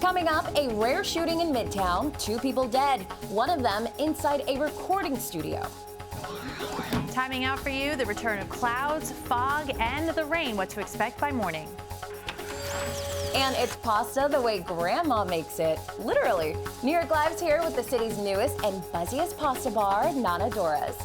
Coming up, a rare shooting in Midtown, 2 people dead, one of them inside a recording studio. Timing out for you, the return of clouds, fog, and the rain, what to expect by morning. And it's pasta the way Grandma makes it, literally. New York Live's here with the city's newest and buzziest pasta bar, Nonna Dora's.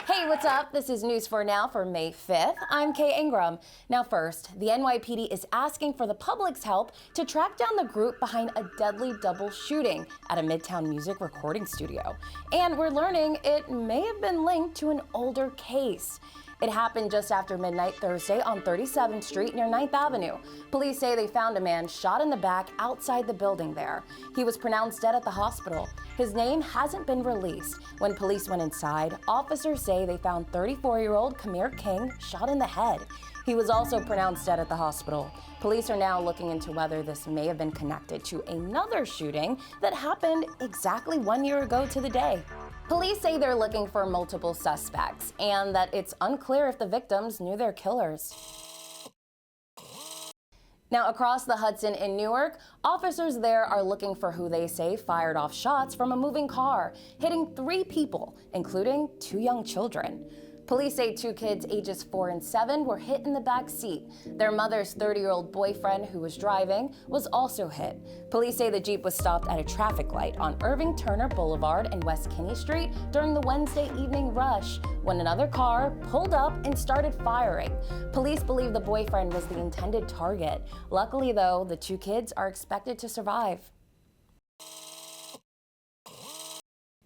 Hey, what's up? This is News 4 Now for May 5th. I'm Kay Ingram. Now first, the NYPD is asking for the public's help to track down the group behind a deadly double shooting at a Midtown music recording studio. And we're learning it may have been linked to an older case. It happened just after midnight Thursday on 37th Street near 9th Avenue. Police say they found a man shot in the back outside the building there. He was pronounced dead at the hospital. His name hasn't been released. When police went inside, officers say they found 34-year-old Kamir King shot in the head. He was also pronounced dead at the hospital. Police are now looking into whether this may have been connected to another shooting that happened exactly 1 year ago to the day. Police say they're looking for multiple suspects and that it's unclear if the victims knew their killers. Now, across the Hudson in Newark, officers there are looking for who they say fired off shots from a moving car, hitting 3 people, including 2 young children. Police say 2 kids ages 4 and 7 were hit in the back seat. Their mother's 30-year-old boyfriend, who was driving, was also hit. Police say the Jeep was stopped at a traffic light on Irving Turner Boulevard and West Kinney Street during the Wednesday evening rush when another car pulled up and started firing. Police believe the boyfriend was the intended target. Luckily, though, the 2 kids are expected to survive.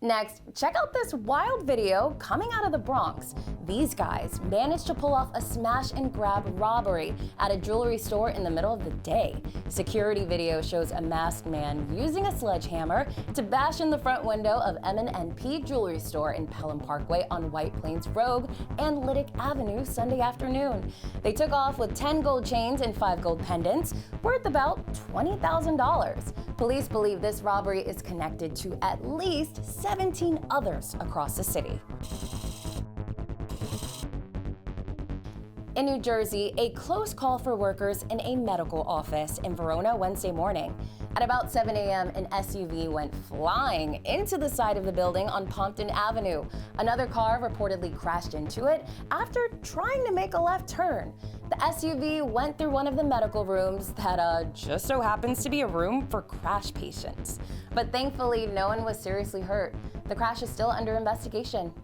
Next, check out this wild video coming out of the Bronx. These guys managed to pull off a smash and grab robbery at a jewelry store in the middle of the day. Security video shows a masked man using a sledgehammer to bash in the front window of M&P Jewelry Store in Pelham Parkway on White Plains Road and Lyttick Avenue Sunday afternoon. They took off with 10 gold chains and 5 gold pendants, worth about $20,000. Police believe this robbery is connected to at least 17 others across the city. In New Jersey, a close call for workers in a medical office in Verona Wednesday morning. At about 7 a.m., an SUV went flying into the side of the building on Pompton Avenue. Another car reportedly crashed into it after trying to make a left turn. The SUV went through one of the medical rooms that just so happens to be a room for crash patients. But thankfully, no one was seriously hurt. The crash is still under investigation.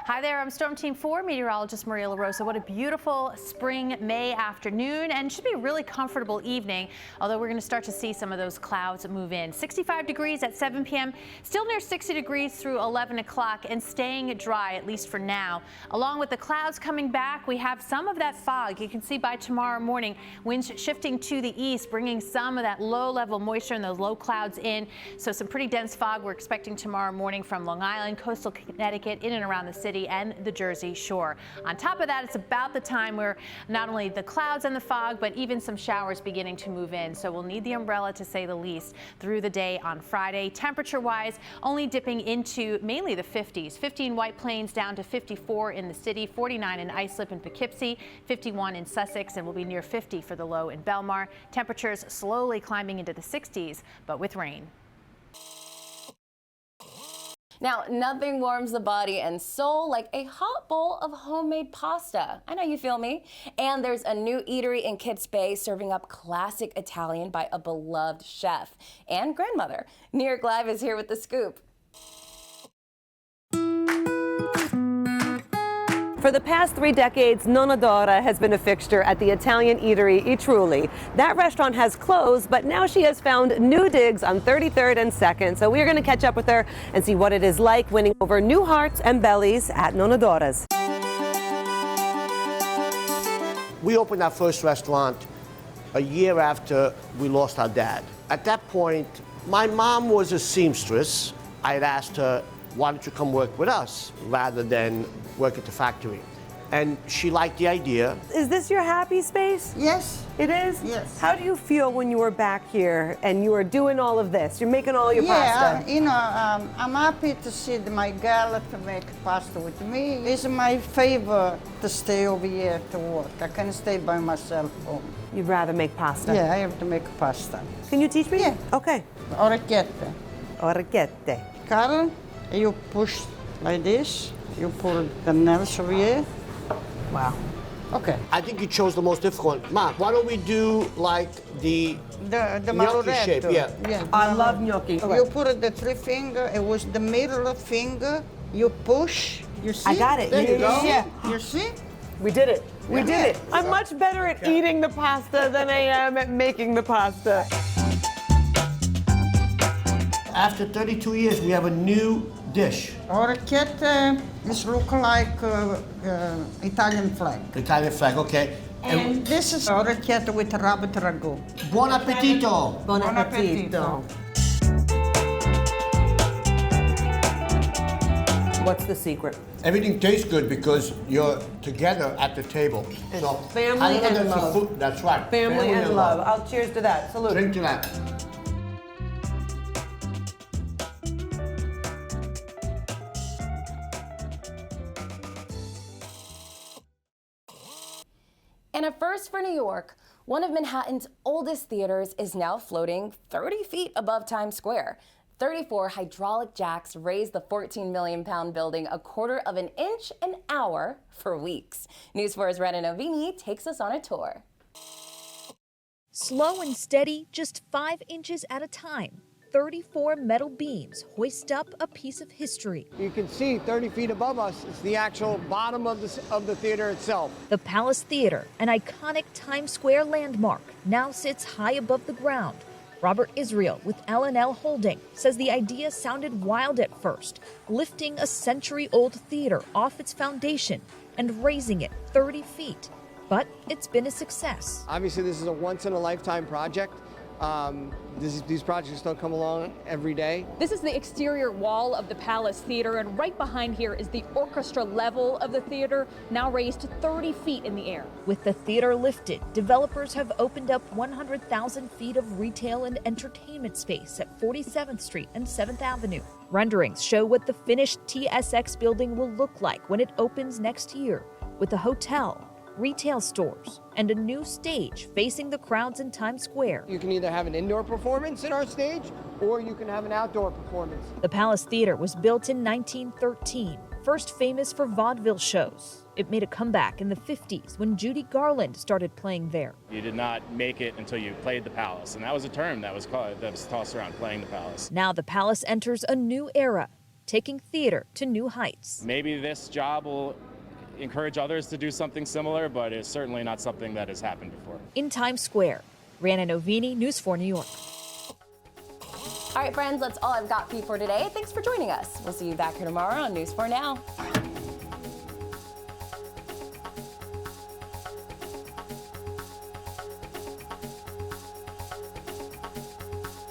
Hi there, I'm Storm Team 4 meteorologist Maria LaRosa. What a beautiful spring May afternoon, and should be a really comfortable evening, although we're going to start to see some of those clouds move in. 65 degrees at 7 p.m., still near 60 degrees through 11 o'clock, and staying dry, at least for now. Along with the clouds coming back, we have some of that fog. You can see by tomorrow morning, winds shifting to the east, bringing some of that low-level moisture and those low clouds in. So some pretty dense fog we're expecting tomorrow morning from Long Island, coastal Connecticut, in and around the city and the Jersey Shore. On top of that, it's about the time where not only the clouds and the fog, but even some showers beginning to move in. So we'll need the umbrella, to say the least, through the day on Friday. Temperature-wise, only dipping into mainly the 50s. 50 in White Plains, down to 54 in the city, 49 in Islip and Poughkeepsie, 51 in Sussex, and will be near 50 for the low in Belmar. Temperatures slowly climbing into the 60s, but with rain. Now, nothing warms the body and soul like a hot bowl of homemade pasta. I know you feel me. And there's a new eatery in Kips Bay serving up classic Italian by a beloved chef and grandmother. New York Live is here with the scoop. For the past 3 decades, Nonna Dora has been a fixture at the Italian eatery I Trulli. That restaurant has closed, but now she has found new digs on 33rd and 2nd. So we're going to catch up with her and see what it is like winning over new hearts and bellies at Nonna Dora's. We opened our first restaurant a year after we lost our dad. At that point, my mom was a seamstress. I had asked her, why don't you come work with us rather than work at the factory? and she liked the idea. Is this your happy space? Yes. It is? Yes. How do you feel when you were back here and you were doing all of this? You're making all your pasta. Yeah, I'm happy to see my girl to make pasta with me. It's my favorite to stay over here to work. I can stay by myself home. You'd rather make pasta? Yeah, I have to make pasta. Can you teach me? Yeah. Okay. Orecchiette. Orecchiette. Carl, you push like this. You pull the nails over here. Wow. Okay. I think you chose the most difficult one. Ma, why don't we do like the The gnocchi maluretto. shape? Yeah. I love gnocchi. You put the three finger. It was the middle finger. You push. You see? I got it. There you go. Yeah. You see? We did it. We Yeah. did it. I'm much better at eating the pasta than I am at making the pasta. After 32 years, we have a new dish. Orecchiette is look like Italian flag. Italian flag, okay. And this is orecchiette with rabbit ragu. Buon appetito! Buon appetito. What's the secret? Everything tastes good because you're together at the table. So, family I don't know and that's the love. food- That's right. Family and love. I'll cheers to that. Salute. Drink to that. And a first for New York, one of Manhattan's oldest theaters is now floating 30 feet above Times Square. 34 hydraulic jacks raised the 14 million pound building a quarter of an inch an hour for weeks. News 4's Rena Novini takes us on a tour. Slow and steady, just 5 inches at a time. 34 metal beams hoist up a piece of history. You can see 30 feet above us is the actual bottom of the theater itself. The Palace Theater, an iconic Times Square landmark, now sits high above the ground. Robert Israel with L&L Holding says the idea sounded wild at first, lifting a century-old theater off its foundation and raising it 30 feet. But it's been a success. Obviously, this is a once-in-a-lifetime project. These projects don't come along every day. This is the exterior wall of the Palace Theater, and right behind here is the orchestra level of the theater, now raised to 30 feet in the air. With the theater lifted, developers have opened up 100,000 feet of retail and entertainment space at 47th Street and 7th Avenue. Renderings show what the finished TSX building will look like when it opens next year, with a hotel, retail stores, and a new stage facing the crowds in Times Square. You can either have an indoor performance in our stage, or you can have an outdoor performance. The Palace Theater was built in 1913, first famous for vaudeville shows. It made a comeback in the 50s when Judy Garland started playing there. You did not make it until you played the Palace, and that was a term that was tossed around, playing the Palace. Now the Palace enters a new era, taking theater to new heights. Maybe this job will encourage others to do something similar, but it's certainly not something that has happened before. In Times Square, Rana Novini, News 4 New York. All right, friends, that's all I've got for you for today. Thanks for joining us. We'll see you back here tomorrow on News 4 Now.